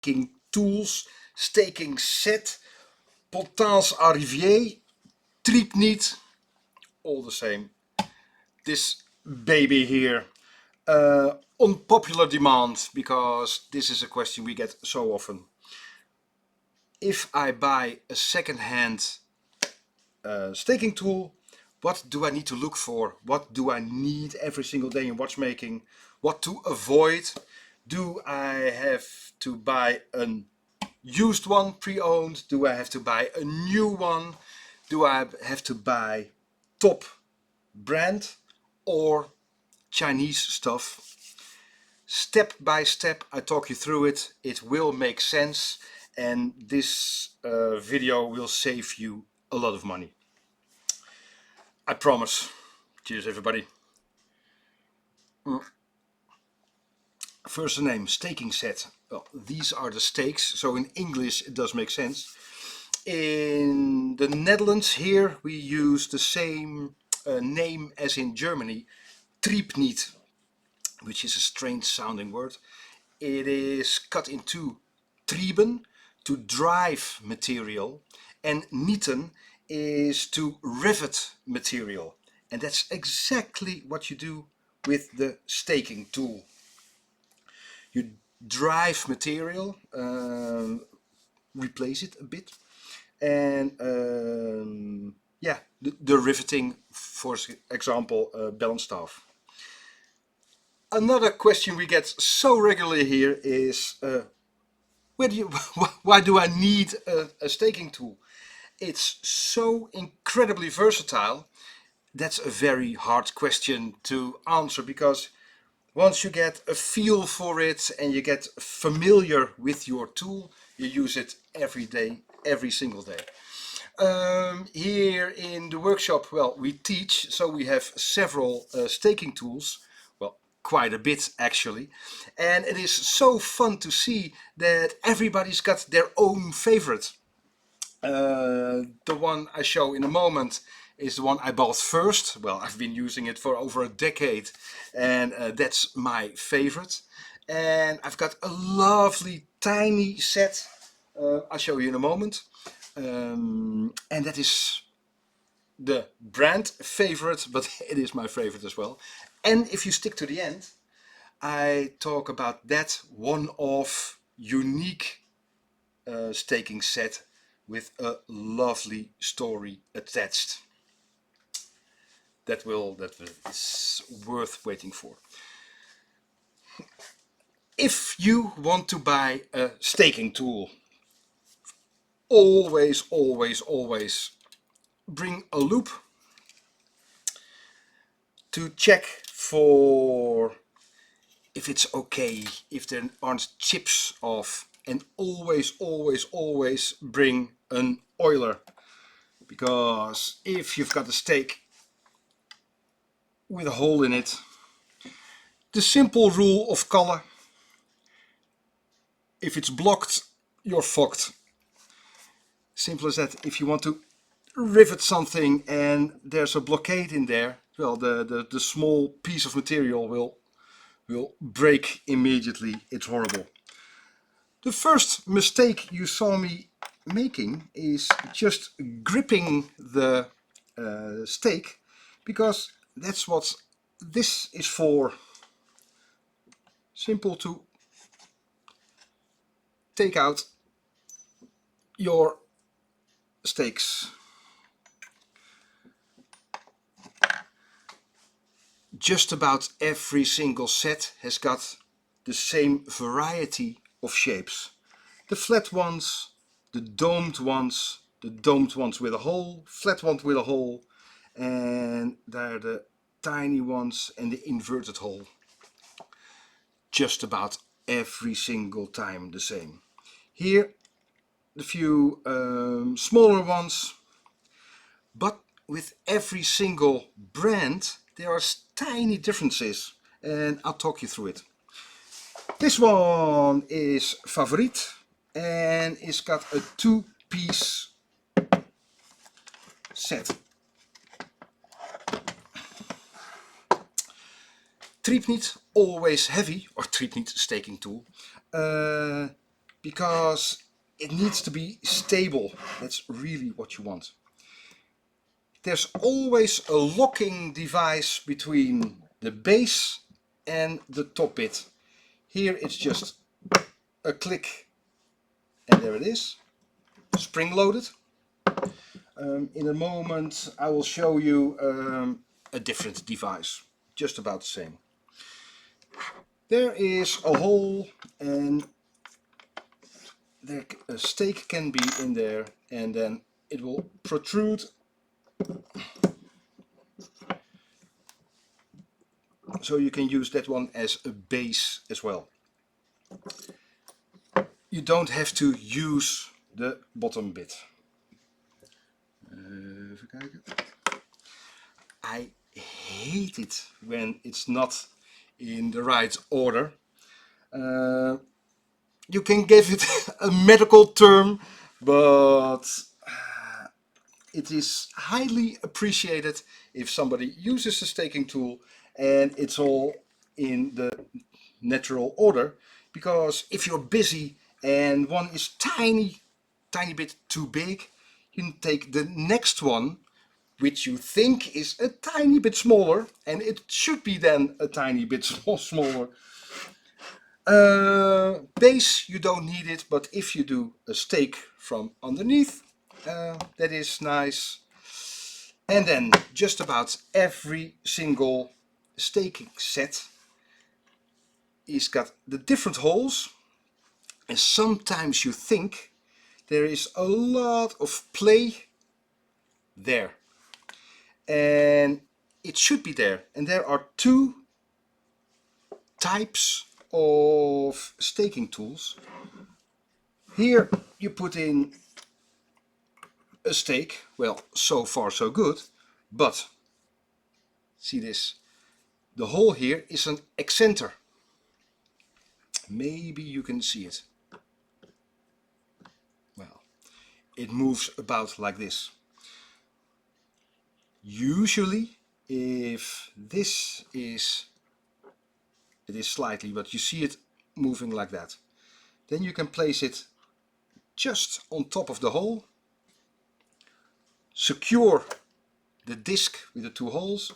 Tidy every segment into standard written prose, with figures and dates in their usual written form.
staking tools, staking set, potence arrivier, Triebniet, all the same. This baby here, on popular demand, because this is a question we get so often. If I buy a second-hand staking tool, what do I need to look for? What do I need every single day in watchmaking? What to avoid? Do I have to buy a used one, pre-owned? Do I have to buy a new one? Do I have to buy top brand or Chinese stuff? Step by step I talk you through it. It will make sense, and this video will save you a lot of money. I promise. Cheers everybody. First name, staking set. Well, these are the stakes, so in English it does make sense. In the Netherlands here we use the same name as in Germany, Triebniet, which is a strange sounding word. It is cut into trieben, to drive material, and nieten is to rivet material. And that's exactly what you do with the staking tool. You drive material, replace it a bit, and yeah, the riveting, for example, bell and staff. Another question we get so regularly here is, why do I need a staking tool? It's so incredibly versatile. That's a very hard question to answer, because once you get a feel for it and you get familiar with your tool, you use it every day, every single day. Here in the workshop, well, we teach, so we have several staking tools, well, quite a bit actually, and it is so fun to see that everybody's got their own favorite. The one I show in a moment is the one I bought first. Well, I've been using it for over a decade, and that's my favorite. And I've got a lovely tiny set, I'll show you in a moment. And that is the brand favorite, but it is my favorite as well. And if you stick to the end, I talk about that one-off unique staking set with a lovely story attached. That is worth waiting for. If you want to buy a staking tool, always bring a loupe to check for if it's okay, if there aren't chips off, and always bring an oiler, because if you've got a stake with a hole in it, the simple rule of Kalle, if it's blocked, you're fucked. Simple as that. If you want to rivet something and there's a blockade in there, well, the small piece of material will break immediately. It's horrible. The first mistake you saw me making is just gripping the stake, because that's what this is for. Simple to take out your stakes. Just about every single set has got the same variety of shapes. The flat ones, the domed ones with a hole, flat one with a hole, and there are the tiny ones and the inverted hole. Just about every single time the same. Here the few smaller ones, but with every single brand there are tiny differences, and I'll talk you through it. This one is Favorite, and it's got a 2-piece set. Triebniet, always heavy, or Triebniet staking tool. because it needs to be stable. That's really what you want. There's always a locking device between the base and the top bit. Here it's just a click and there it is, spring loaded. In a moment I will show you a different device, just about the same. There is a hole and a stake can be in there, and then it will protrude. So you can use that one as a base as well. You don't have to use the bottom bit. Even kijken. I hate it when it's not in the right order. You can give it a medical term, but it is highly appreciated if somebody uses a staking tool and it's all in the natural order, because if you're busy and one is tiny bit too big, you can take the next one which you think is a tiny bit smaller, and it should be then a tiny bit smaller. Base, you don't need it, but if you do a stake from underneath, that is nice. And then just about every single staking set is got the different holes, and sometimes you think there is a lot of play there, and it should be there. And there are two types of staking tools. Here you put in a stake. Well, so far so good, but see this, the hole here is an excenter. Maybe you can see it. Well, it moves about like this. Usually if this is, it is slightly, but you see it moving like that, then you can place it just on top of the hole, secure the disc with the two holes,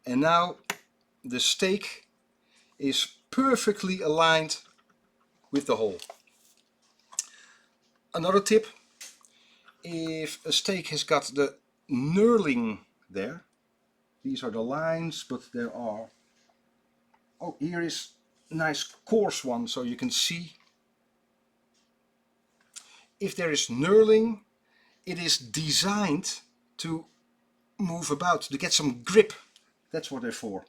and now the stake is perfectly aligned with the hole. Another tip, if a stake has got the knurling there, these are the lines, but there are, oh, here is a nice coarse one so you can see. If there is knurling, it is designed to move about, to get some grip. That's what they're for.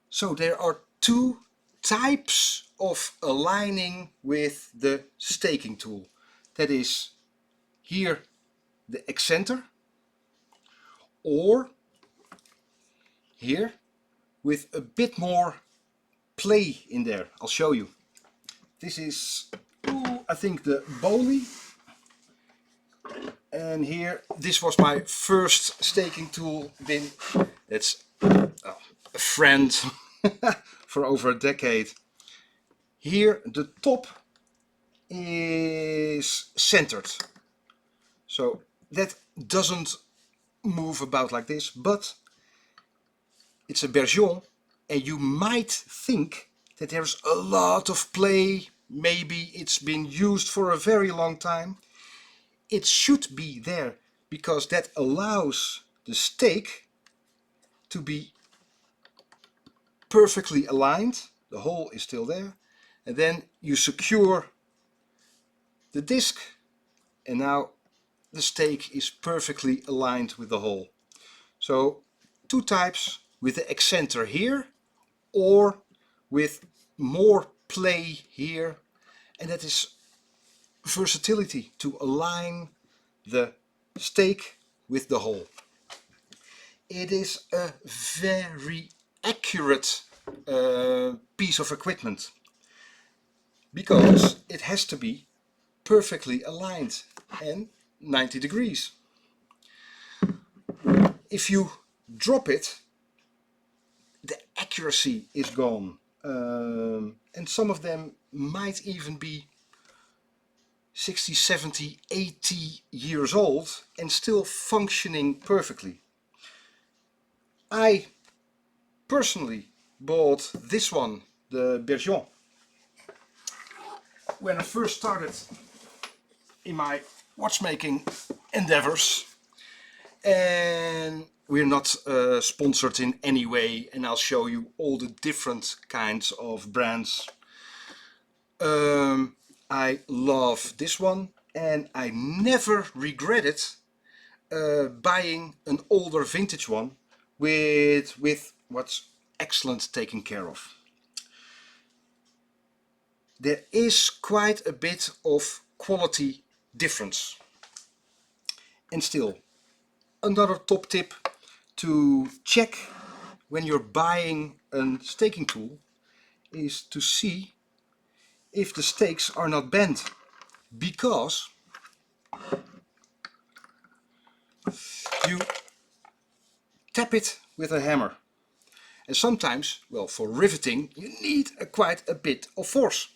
So there are two types of aligning with the staking tool. That is here the excenter, or here with a bit more play in there. I'll show you. This is, I think, the Boley. And here, this was my first staking tool. It's a friend for over a decade. Here the top is centered, so that doesn't move about like this, but it's a Bergeon, and you might think that there's a lot of play, maybe it's been used for a very long time. It should be there, because that allows the stake to be perfectly aligned. The hole is still there, and then you secure the disc, and now the stake is perfectly aligned with the hole. So two types, with the excenter here or with more play here, and that is versatility, to align the stake with the hole. It is a very accurate piece of equipment, because it has to be perfectly aligned and 90 degrees. If you drop it, the accuracy is gone. and some of them might even be 60, 70, 80 years old and still functioning perfectly. I personally bought this one, the Bergeon, when I first started in my watchmaking endeavors, and we're not sponsored in any way, and I'll show you all the different kinds of brands. I love this one, and I never regretted buying an older vintage one with what's excellent taken care of. There is quite a bit of quality difference. And still, another top tip to check when you're buying a staking tool is to see if the stakes are not bent, because you tap it with a hammer, and sometimes, well, for riveting you need quite a bit of force.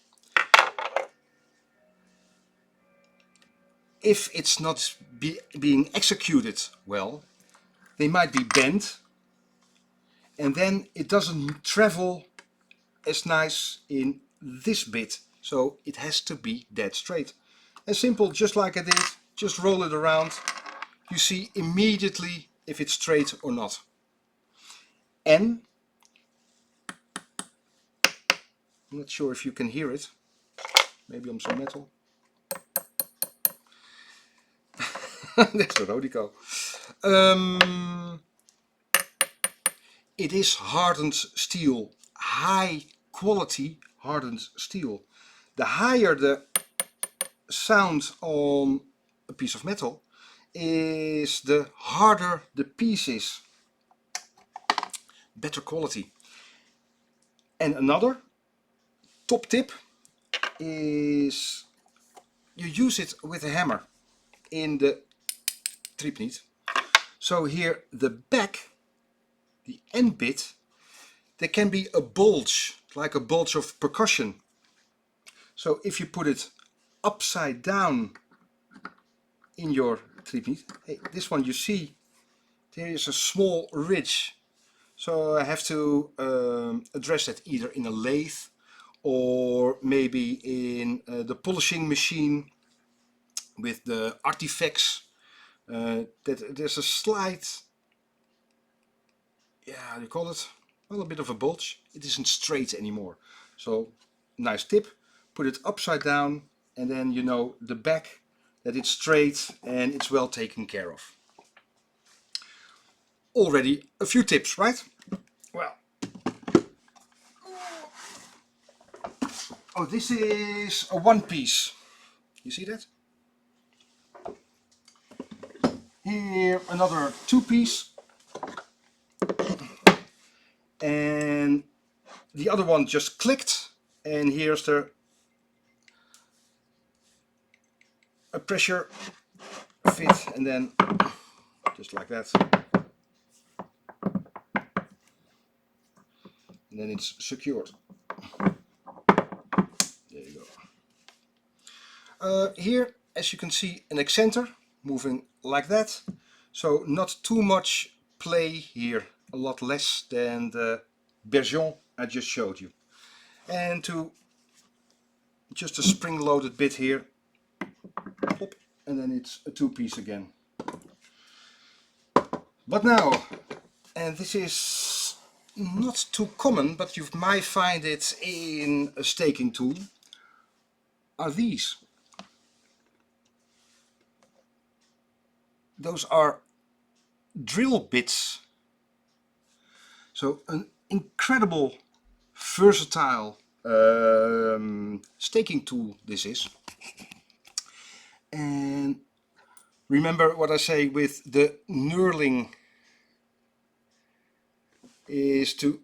If it's not being executed well, they might be bent, and then it doesn't travel as nice in this bit, so it has to be dead straight. And simple, just like I did, just roll it around. You see immediately if it's straight or not. And I'm not sure if you can hear it, maybe on some metal. There's the Rodico. It is hardened steel, high quality hardened steel. The higher the sound on a piece of metal is, the harder the piece is. Better quality. And another top tip is you use it with a hammer in the Triebniet. So here the back, the end bit, there can be a bulge, like a bulge of percussion. So if you put it upside down in your Triebniet, hey, this one you see there is a small ridge. So I have to address that either in a lathe or maybe in the polishing machine with the artifacts. That there's a slight, yeah, how do you call it? Well, a bit of a bulge. It isn't straight anymore. So nice tip, put it upside down, and then you know the back that it's straight and it's well taken care of. Already a few tips, right? Well, oh, this is a one piece. You see that? Here another two piece. And the other one just clicked, and here's a pressure fit, and then just like that, and then it's secured. There you go. Here, as you can see, an accenter moving like that, so not too much play here, a lot less than the Bergeon I just showed you. And to just a spring-loaded bit here, pop, and then it's a two-piece again. But now, and this is not too common, but you might find it in a staking tool, are these. Those are drill bits. So an incredible versatile staking tool this is. And remember what I say with the knurling is to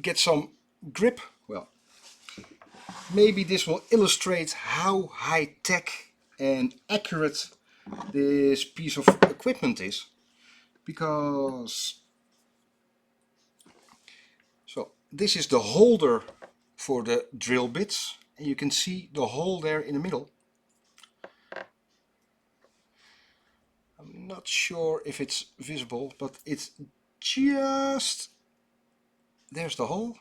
get some grip. Well, maybe this will illustrate how high tech and accurate this piece of equipment is, because so this is the holder for the drill bits, and you can see the hole there in the middle. I'm not sure if it's visible, but it's just, there's the hole.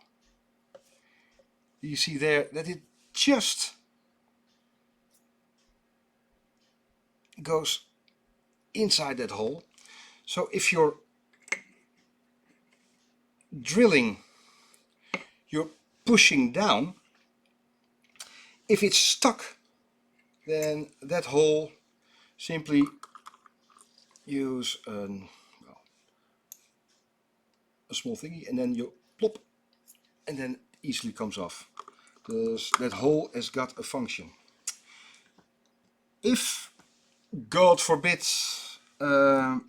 You see there that it just goes inside that hole. So if you're drilling, you're pushing down, if it's stuck, then that hole, simply use a small thingy and then you plop, and then easily comes off. Because that hole has got a function. If, God forbid, a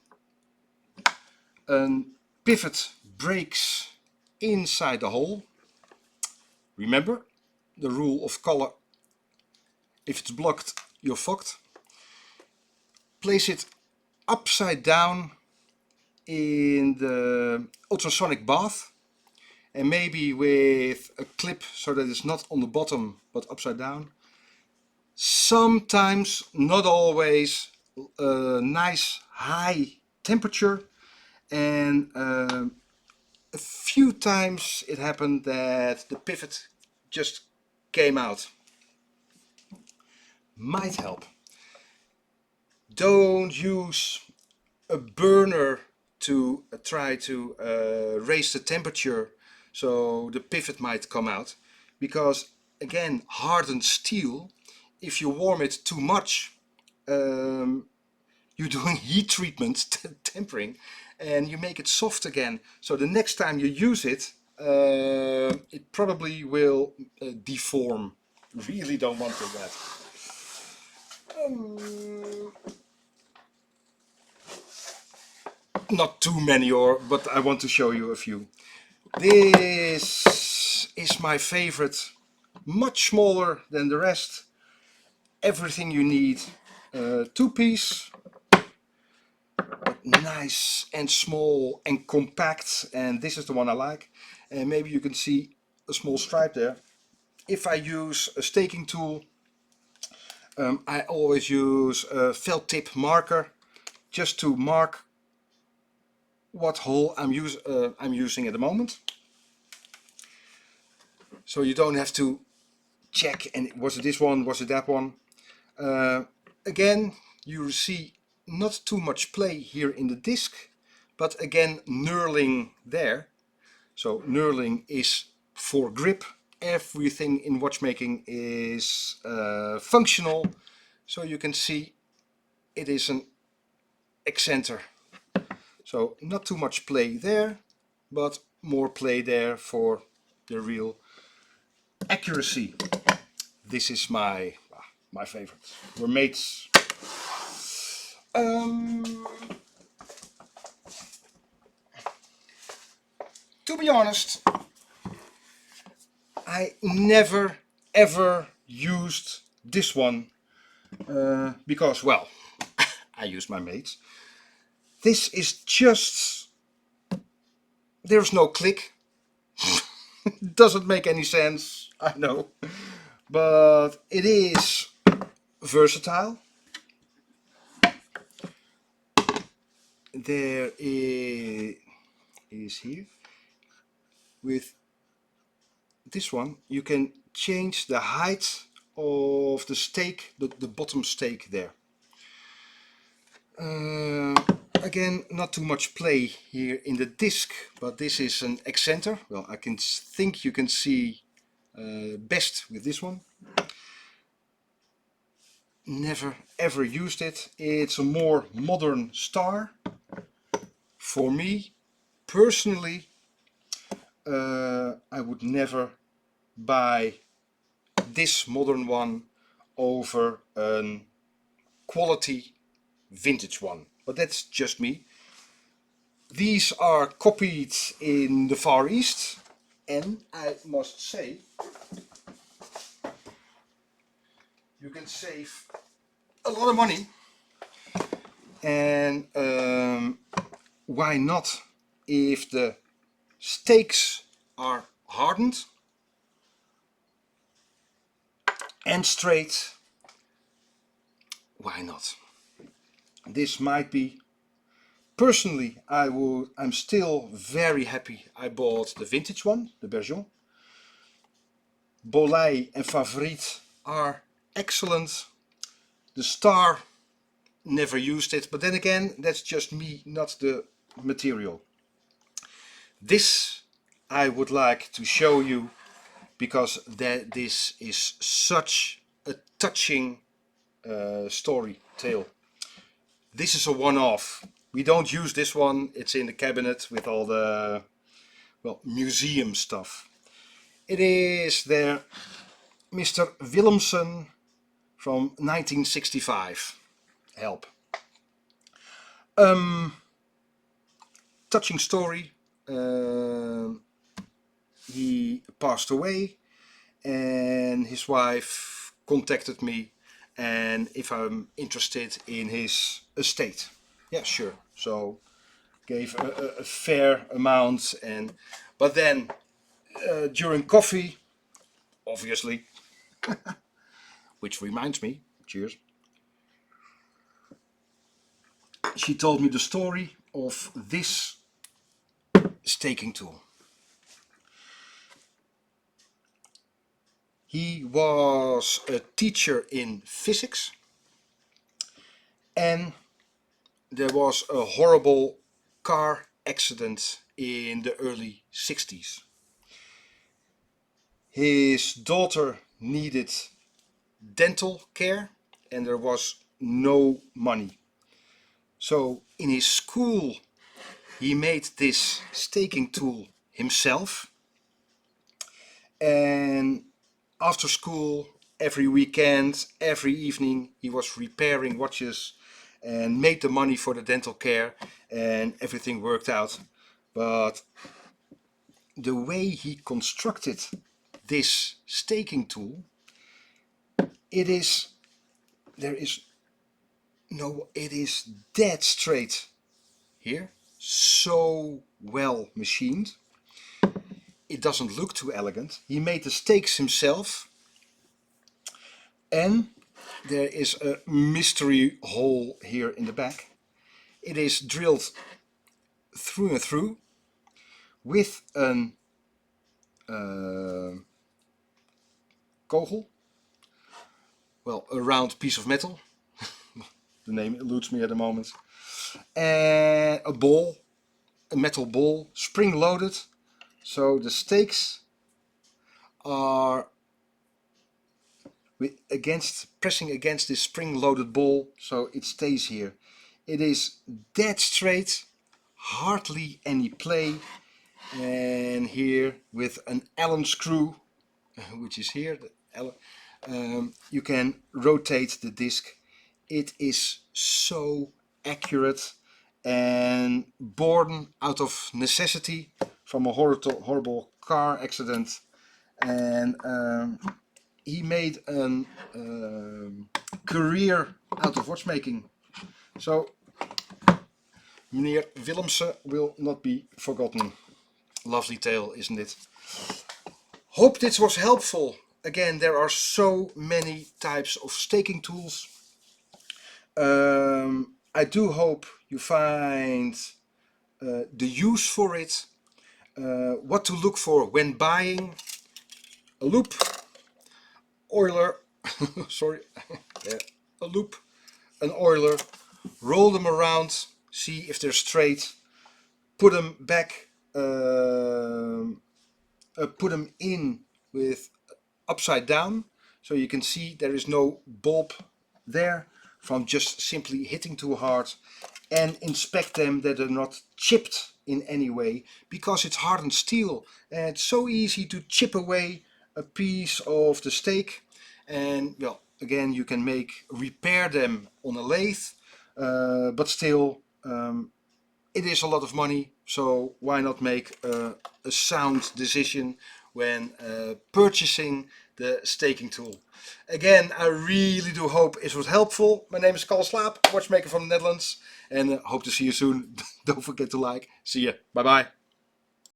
pivot breaks inside the hole, remember the rule of color: if it's blocked, you're fucked. Place it upside down in the ultrasonic bath, and maybe with a clip so that it's not on the bottom but upside down. Sometimes, not always, a nice high temperature, and a few times it happened that the pivot just came out. Might help. Don't use a burner to try to raise the temperature so the pivot might come out, because again, hardened steel, if you warm it too much, you're doing heat treatment, tempering, and you make it soft again. So the next time you use it, it probably will deform. Really don't want that. Not too many, but I want to show you a few. This is my favorite, much smaller than the rest. Everything you need. Two-piece, nice and small and compact, and this is the one I like. And maybe you can see a small stripe there. If I use a staking tool, I always use a felt tip marker just to mark what hole I'm using at the moment. So you don't have to check, and was it this one, was it that one. Again, you see not too much play here in the disc, but again, knurling there. So knurling is for grip. Everything in watchmaking is functional, so you can see it is an excenter. So not too much play there, but more play there for the real accuracy. This is my favorite. We're mates. To be honest, I never ever used this one because, well, I use my mates. This is just, there's no click. Doesn't make any sense, I know, but it is versatile. There is here, with this one you can change the height of the stake, the bottom stake there. Again, not too much play here in the disc, but this is an excenter. Well, I can think you can see best with this one. Never ever used it. It's a more modern star. For me personally, I would never buy this modern one over a quality vintage one, but that's just me. These are copied in the Far East, and I must say you can save a lot of money. And why not? If the stakes are hardened, and straight, why not? This might be, personally, I'm still very happy I bought the vintage one, the Bergeon. Boley and Favorite are excellent. The Star, never used it, but then again, that's just me, not the material. This I would like to show you because this is such a touching story tale. This is a one-off. We don't use this one. It's in the cabinet with all the, well, museum stuff. It is there, Mr. Willemsen from 1965. Help. Touching story. He passed away and his wife contacted me and if I'm interested in his estate. Yeah, sure. So gave a fair amount, and but then during coffee, obviously, which reminds me, cheers, she told me the story of this staking tool. He was a teacher in physics and there was a horrible car accident in the early 60s. His daughter needed dental care and there was no money. So in his school he made this staking tool himself, and after school, every weekend, every evening, he was repairing watches and made the money for the dental care, and everything worked out. But the way he constructed this staking tool, it is dead straight here, so well machined. It doesn't look too elegant. He made the stakes himself, and there is a mystery hole here in the back. It is drilled through and through with an kogel, well, a round piece of metal. The name eludes me at the moment. And a ball, a metal ball, spring loaded. So the stakes are pressing against this spring-loaded ball, so it stays here. It is dead straight, hardly any play, and here with an Allen screw, which is here, you can rotate the disc. It is so accurate and born out of necessity from a horrible car accident, and he made a career out of watchmaking. So meneer Willemsen will not be forgotten. Lovely tale, isn't it? Hope this was helpful. Again, there are so many types of staking tools. I do hope you find the use for it, what to look for when buying a loop, oiler, sorry, yeah, a loop, an oiler, roll them around, see if they're straight, put them back, put them in with upside down, so you can see there is no bulb there from just simply hitting too hard, and inspect them that they're not chipped in any way, because it's hardened steel and it's so easy to chip away a piece of the stake. And well, again, you can repair them on a lathe, but still it is a lot of money, so why not make a sound decision when purchasing the staking tool. Again, I really do hope it was helpful. My name is Kalle Slaap, watchmaker from the Netherlands, and hope to see you soon. Don't forget to like. See ya. Bye bye.